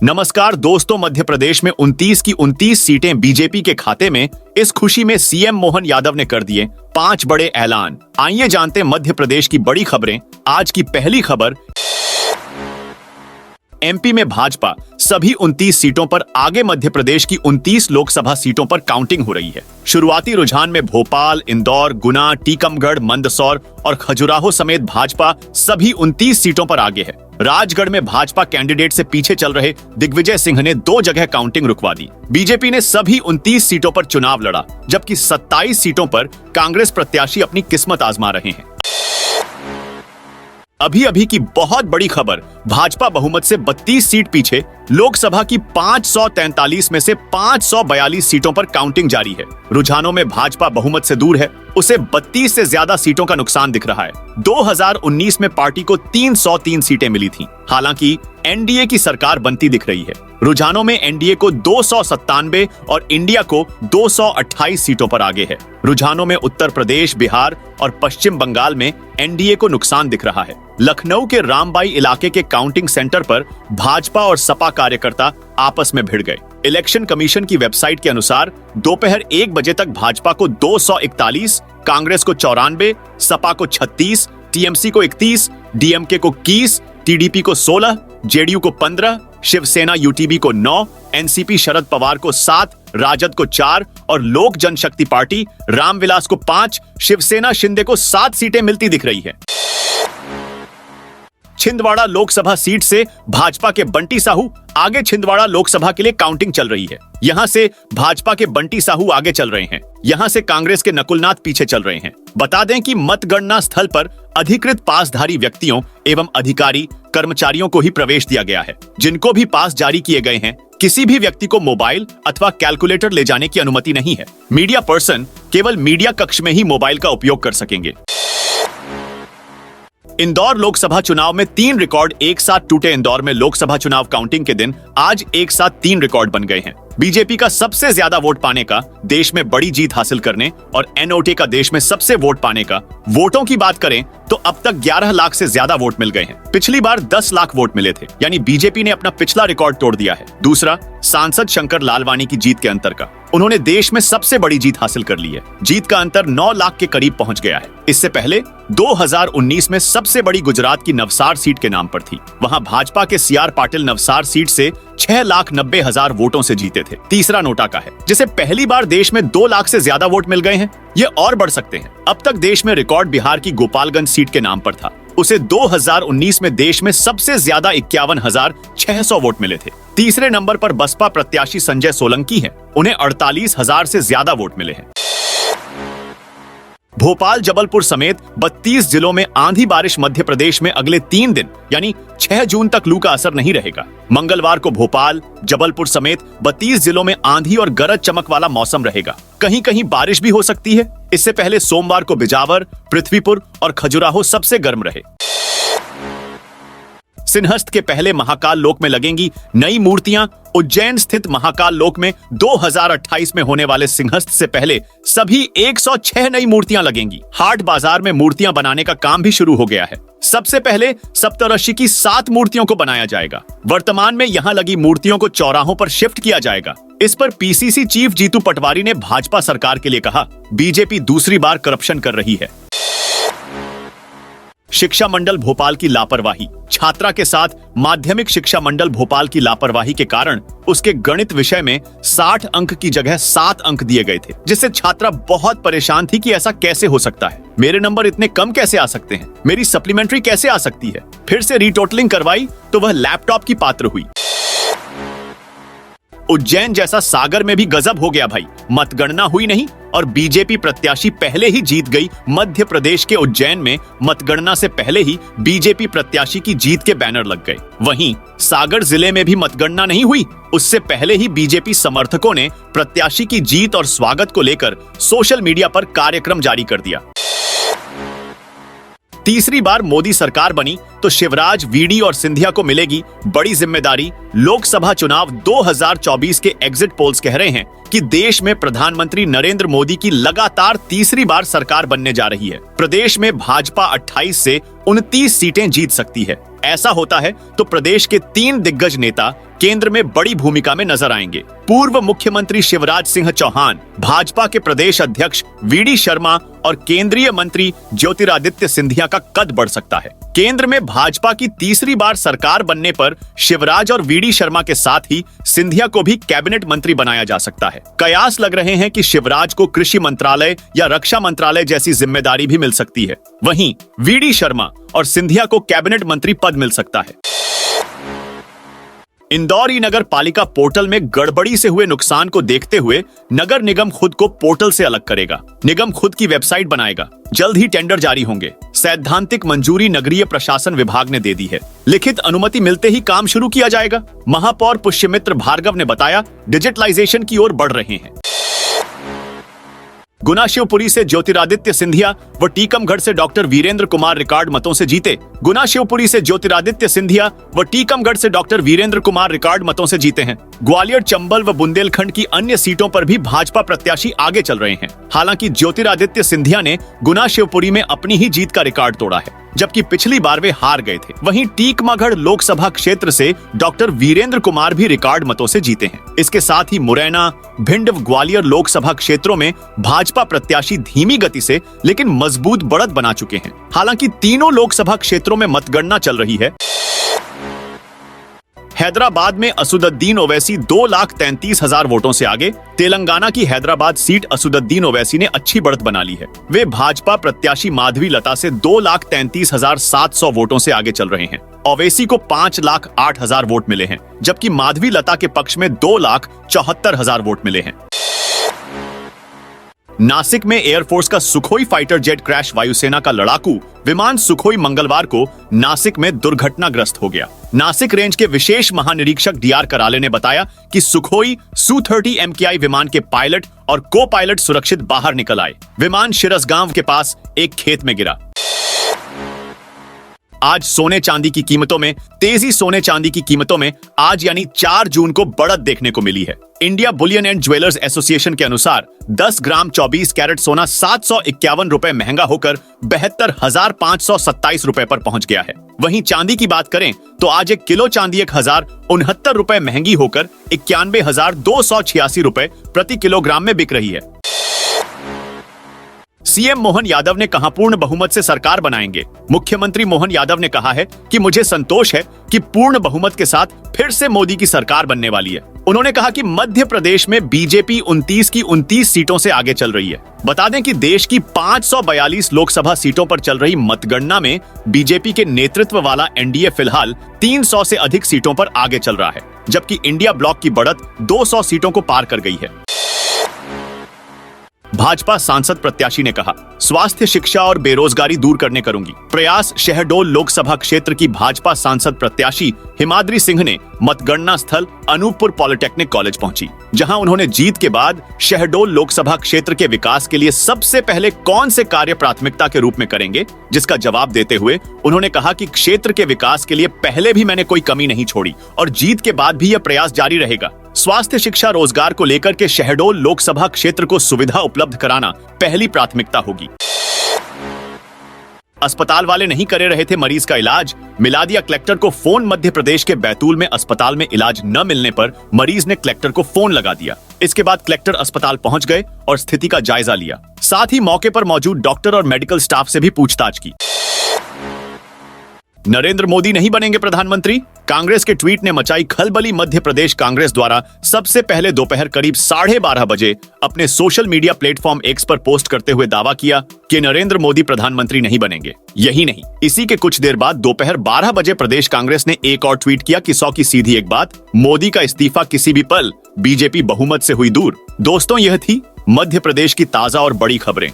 नमस्कार दोस्तों, मध्य प्रदेश में 29 की 29 सीटें बीजेपी के खाते में। इस खुशी में सीएम मोहन यादव ने कर दिए 5 बड़े ऐलान। आइए जानते हैं मध्य प्रदेश की बड़ी खबरें। आज की पहली खबर, एमपी में भाजपा सभी 29 सीटों पर आगे। मध्य प्रदेश की 29 लोकसभा सीटों पर काउंटिंग हो रही है। शुरुआती रुझान में भोपाल, इंदौर, गुना, टीकमगढ़, मंदसौर और खजुराहो समेत भाजपा सभी 29 सीटों पर आगे है। राजगढ़ में भाजपा कैंडिडेट से पीछे चल रहे दिग्विजय सिंह ने 2 जगह काउंटिंग रुकवा दी। बीजेपी ने सभी 29 सीटों पर चुनाव लड़ा, जबकि 27 सीटों पर कांग्रेस प्रत्याशी अपनी किस्मत आजमा रहे हैं। अभी की बहुत बड़ी खबर, भाजपा बहुमत से 32 सीट पीछे। लोकसभा की 543 में से 542 सीटों पर काउंटिंग जारी है। रुझानों में भाजपा बहुमत से दूर है, उसे 32 से ज्यादा सीटों का नुकसान दिख रहा है। 2019 में पार्टी को 303 सीटें मिली थीं। हालांकि एनडीए की सरकार बनती दिख रही है। रुझानों में एनडीए को 297 और इंडिया को 228 सीटों पर आगे है। रुझानों में उत्तर प्रदेश, बिहार और पश्चिम बंगाल में एनडीए को नुकसान दिख रहा है। लखनऊ के रामबाई इलाके के काउंटिंग सेंटर पर भाजपा और सपा कार्यकर्ता आपस में भिड़ गए। इलेक्शन कमीशन की वेबसाइट के अनुसार दोपहर 1 बजे तक भाजपा को 241, कांग्रेस को 94, सपा को 36, टीएमसी को 31, डीएमके को 21, टीडीपी को 16, जेडीयू को 15, शिवसेना यूटीबी को 9, एनसीपी शरद पवार को 7, राजद को 4 और लोक जनशक्ति पार्टी रामविलास को 5, शिवसेना शिंदे को 7 सीटें मिलती दिख रही है। छिंदवाड़ा लोकसभा सीट से भाजपा के बंटी साहू आगे। छिंदवाड़ा लोकसभा के लिए काउंटिंग चल रही है। यहां से भाजपा के बंटी साहू आगे चल रहे हैं। यहां से कांग्रेस के नकुलनाथ पीछे चल रहे हैं। बता दें कि मतगणना स्थल पर अधिकृत पासधारी व्यक्तियों एवं अधिकारी कर्मचारियों को ही प्रवेश दिया गया है। जिनको भी पास जारी किए गए हैं, किसी भी व्यक्ति को मोबाइल अथवा कैलकुलेटर ले जाने की अनुमति नहीं है। मीडिया पर्सन केवल मीडिया कक्ष में ही मोबाइल का उपयोग कर सकेंगे। इंदौर लोकसभा चुनाव में 3 रिकॉर्ड एक साथ टूटे। इंदौर में लोकसभा चुनाव काउंटिंग के दिन आज एक साथ 3 रिकॉर्ड बन गए हैं। बीजेपी का सबसे ज्यादा वोट पाने का, देश में बड़ी जीत हासिल करने और एनओटी का देश में सबसे वोट पाने का। वोटों की बात करें तो अब तक 11 लाख से ज्यादा वोट मिल गए हैं। पिछली बार 10 लाख वोट मिले थे, यानी बीजेपी ने अपना पिछला रिकॉर्ड तोड़ दिया है। दूसरा, सांसद शंकर लालवानी की जीत के अंतर का। उन्होंने देश में सबसे बड़ी जीत हासिल कर ली है। जीत का अंतर 9 लाख के करीब पहुंच गया है। इससे पहले 2019 में सबसे बड़ी गुजरात की नवसार सीट के नाम पर थी। वहां भाजपा के सीआर पाटिल नवसार सीट से 6,90,000 वोटों से जीते थे। तीसरा नोटा का है, जिसे पहली बार देश में 2 लाख से ज्यादा वोट मिल गए हैं। ये और बढ़ सकते हैं। अब तक देश में रिकॉर्ड बिहार की गोपालगंज सीट के नाम पर था। उसे 2019 में देश में सबसे ज्यादा 51,600 वोट मिले थे। तीसरे नंबर पर बसपा प्रत्याशी संजय सोलंकी है। उन्हें 48,000 से ज्यादा वोट मिले हैं। भोपाल, जबलपुर समेत 32 जिलों में आंधी बारिश। मध्य प्रदेश में अगले 3 दिन यानी 6 जून तक लू का असर नहीं रहेगा। मंगलवार को भोपाल, जबलपुर समेत 32 जिलों में आंधी और गरज चमक वाला मौसम रहेगा। कहीं कहीं बारिश भी हो सकती है। इससे पहले सोमवार को बिजावर, पृथ्वीपुर और खजुराहो सबसे गर्म रहे। सिंहस्थ के पहले महाकाल लोक में लगेंगी नई मूर्तियां। उज्जैन स्थित महाकाल लोक में 2028 में होने वाले सिंहस्थ से पहले सभी 106 नई मूर्तियां लगेंगी। हाट बाजार में मूर्तियां बनाने का काम भी शुरू हो गया है। सबसे पहले सप्तऋषि की 7 मूर्तियों को बनाया जाएगा। वर्तमान में यहां लगी मूर्तियों को चौराहों पर शिफ्ट किया जाएगा। इस पर पीसीसी चीफ जीतू पटवारी ने भाजपा सरकार के लिए कहा, बीजेपी दूसरी बार करप्शन कर रही है। शिक्षा मंडल भोपाल की लापरवाही। छात्रा के साथ माध्यमिक शिक्षा मंडल भोपाल की लापरवाही के कारण उसके गणित विषय में 60 अंक की जगह 7 अंक दिए गए थे, जिससे छात्रा बहुत परेशान थी कि ऐसा कैसे हो सकता है। मेरे नंबर इतने कम कैसे आ सकते हैं, मेरी सप्लीमेंट्री कैसे आ सकती है। फिर से रीटोटलिंग करवाई तो वह लैपटॉप की पात्र हुई। उज्जैन जैसा सागर में भी गजब हो गया भाई। मतगणना हुई नहीं और बीजेपी प्रत्याशी पहले ही जीत गई। मध्य प्रदेश के उज्जैन में मतगणना से पहले ही बीजेपी प्रत्याशी की जीत के बैनर लग गए। वहीं सागर जिले में भी मतगणना नहीं हुई, उससे पहले ही बीजेपी समर्थकों ने प्रत्याशी की जीत और स्वागत को लेकर सोशल मीडिया पर कार्यक्रम जारी कर दिया। तीसरी बार मोदी सरकार बनी तो शिवराज, वीडी और सिंधिया को मिलेगी बड़ी जिम्मेदारी। लोकसभा चुनाव 2024 के एग्जिट पोल्स कह रहे हैं कि देश में प्रधानमंत्री नरेंद्र मोदी की लगातार तीसरी बार सरकार बनने जा रही है। प्रदेश में भाजपा 28 से 29 सीटें जीत सकती है। ऐसा होता है तो प्रदेश के 3 दिग्गज नेता केंद्र में बड़ी भूमिका में नजर आएंगे। पूर्व मुख्यमंत्री शिवराज सिंह चौहान, भाजपा के प्रदेश अध्यक्ष वीडी शर्मा और केंद्रीय मंत्री ज्योतिरादित्य सिंधिया का कद बढ़ सकता है। केंद्र में भाजपा की तीसरी बार सरकार बनने पर शिवराज और वीडी शर्मा के साथ ही सिंधिया को भी कैबिनेट मंत्री बनाया जा सकता है। कयास लग रहे हैं कि शिवराज को कृषि मंत्रालय या रक्षा मंत्रालय जैसी जिम्मेदारी भी मिल सकती है। वहीं वीडी शर्मा और सिंधिया को कैबिनेट मंत्री पद मिल सकता है। इंदौर नगर पालिका पोर्टल में गड़बड़ी से हुए नुकसान को देखते हुए नगर निगम खुद को पोर्टल से अलग करेगा। निगम खुद की वेबसाइट बनाएगा। जल्द ही टेंडर जारी होंगे। सैद्धांतिक मंजूरी नगरीय प्रशासन विभाग ने दे दी है। लिखित अनुमति मिलते ही काम शुरू किया जाएगा। महापौर पुष्यमित्र भार्गव ने बताया, डिजिटलाइजेशन की ओर बढ़ रहे हैं। गुना शिवपुरी से ज्योतिरादित्य सिंधिया व टीकमगढ़ से डॉक्टर वीरेंद्र कुमार रिकॉर्ड मतों से जीते। गुना शिवपुरी से ज्योतिरादित्य सिंधिया व टीकमगढ़ से डॉक्टर वीरेंद्र कुमार रिकॉर्ड मतों से जीते हैं। ग्वालियर, चंबल व बुंदेलखंड की अन्य सीटों पर भी भाजपा प्रत्याशी आगे चल रहे हैं। हालांकि ज्योतिरादित्य सिंधिया ने गुना शिवपुरी में अपनी ही जीत का रिकॉर्ड तोड़ा है, जबकि पिछली बार वे हार गए थे। वहीं टीकमगढ़ लोकसभा क्षेत्र से डॉक्टर वीरेंद्र कुमार भी रिकॉर्ड मतों से जीते हैं। इसके साथ ही मुरैना, भिंड व ग्वालियर लोकसभा क्षेत्रों में भाजपा प्रत्याशी धीमी गति से लेकिन मजबूत बढ़त बना चुके हैं। हालांकि तीनों लोकसभा क्षेत्रों में मतगणना चल रही है। हैदराबाद में असुद्दीन ओवैसी 2,33,000 वोटों से आगे। तेलंगाना की हैदराबाद सीट असुद्दीन ओवैसी ने अच्छी बढ़त बना ली है। वे भाजपा प्रत्याशी माधवी लता से 2,33,700 वोटों से आगे चल रहे हैं। ओवैसी को 5,08,000 वोट मिले हैं, जबकि माधवी लता के पक्ष में 2,74,000 वोट मिले हैं। नासिक में एयरफोर्स का सुखोई फाइटर जेट क्रैश। वायुसेना का लड़ाकू विमान सुखोई मंगलवार को नासिक में दुर्घटनाग्रस्त हो गया। नासिक रेंज के विशेष महानिरीक्षक डीआर कराले ने बताया कि सुखोई Su-30 MKI विमान के पायलट और को पायलट सुरक्षित बाहर निकल आए। विमान शिरसगांव के पास एक खेत में गिरा। आज सोने चांदी की कीमतों में तेजी। सोने चांदी की कीमतों में आज यानी 4 जून को बढ़त देखने को मिली है। India Boolean and jewellers association के अनुसार 10 ग्राम 24 कैरेट सोना 751 रुपए महंगा होकर 72,527 रुपए पर पहुंच गया है। वहीं चांदी की बात करें तो आज 1 किलो चांदी 1,069 रुपए महंगी होकर 91,286 रुपए प्रति किलोग्राम में बिक रही है। सीएम मोहन यादव ने कहा, पूर्ण बहुमत से सरकार बनाएंगे। मुख्यमंत्री मोहन यादव ने कहा है कि मुझे संतोष है कि पूर्ण बहुमत के साथ फिर से मोदी की सरकार बनने वाली है। उन्होंने कहा कि मध्य प्रदेश में बीजेपी 29 की 29 सीटों से आगे चल रही है। बता दें कि देश की 542 लोकसभा सीटों पर चल रही मतगणना में बीजेपी के नेतृत्व वाला एनडीए फिलहाल 300 से अधिक सीटों पर आगे चल रहा है, जबकि इंडिया ब्लॉक की बढ़त 200 सीटों को पार कर गई है। भाजपा सांसद प्रत्याशी ने कहा, स्वास्थ्य, शिक्षा और बेरोजगारी दूर करने करूंगी प्रयास। शहडोल लोकसभा क्षेत्र की भाजपा सांसद प्रत्याशी हिमाद्री सिंह ने मतगणना स्थल अनूपपुर पॉलिटेक्निक कॉलेज पहुंची, जहां उन्होंने जीत के बाद शहडोल लोकसभा क्षेत्र के विकास के लिए सबसे पहले कौन से कार्य प्राथमिकता के रूप में करेंगे, जिसका जवाब देते हुए उन्होंने कहा कि क्षेत्र के विकास के लिए पहले भी मैंने कोई कमी नहीं छोड़ी और जीत के बाद भी यह प्रयास जारी रहेगा। स्वास्थ्य, शिक्षा, रोजगार को लेकर के शहडोल लोकसभा क्षेत्र को सुविधा उपलब्ध कराना पहली प्राथमिकता होगी। अस्पताल वाले नहीं करे रहे थे मरीज का इलाज, मिला दिया कलेक्टर को फोन। मध्य प्रदेश के बैतूल में अस्पताल में इलाज न मिलने पर मरीज ने कलेक्टर को फोन लगा दिया। इसके बाद कलेक्टर अस्पताल पहुंच गए और स्थिति का जायजा लिया। साथ ही मौके पर मौजूद डॉक्टर और मेडिकल स्टाफ से भी पूछताछ की। नरेंद्र मोदी नहीं बनेंगे प्रधानमंत्री। कांग्रेस के ट्वीट ने मचाई खलबली। मध्य प्रदेश कांग्रेस द्वारा सबसे पहले दोपहर करीब 12:30 बजे अपने सोशल मीडिया प्लेटफॉर्म एक्स पर पोस्ट करते हुए दावा किया कि नरेंद्र मोदी प्रधानमंत्री नहीं बनेंगे। यही नहीं, इसी के कुछ देर बाद दोपहर 12 बजे प्रदेश कांग्रेस ने एक और ट्वीट किया कि 100 की सीधी एक बात, मोदी का इस्तीफा किसी भी पल, बीजेपी बहुमत से हुई दूर। दोस्तों, यह थी मध्य प्रदेश की ताजा और बड़ी खबरें।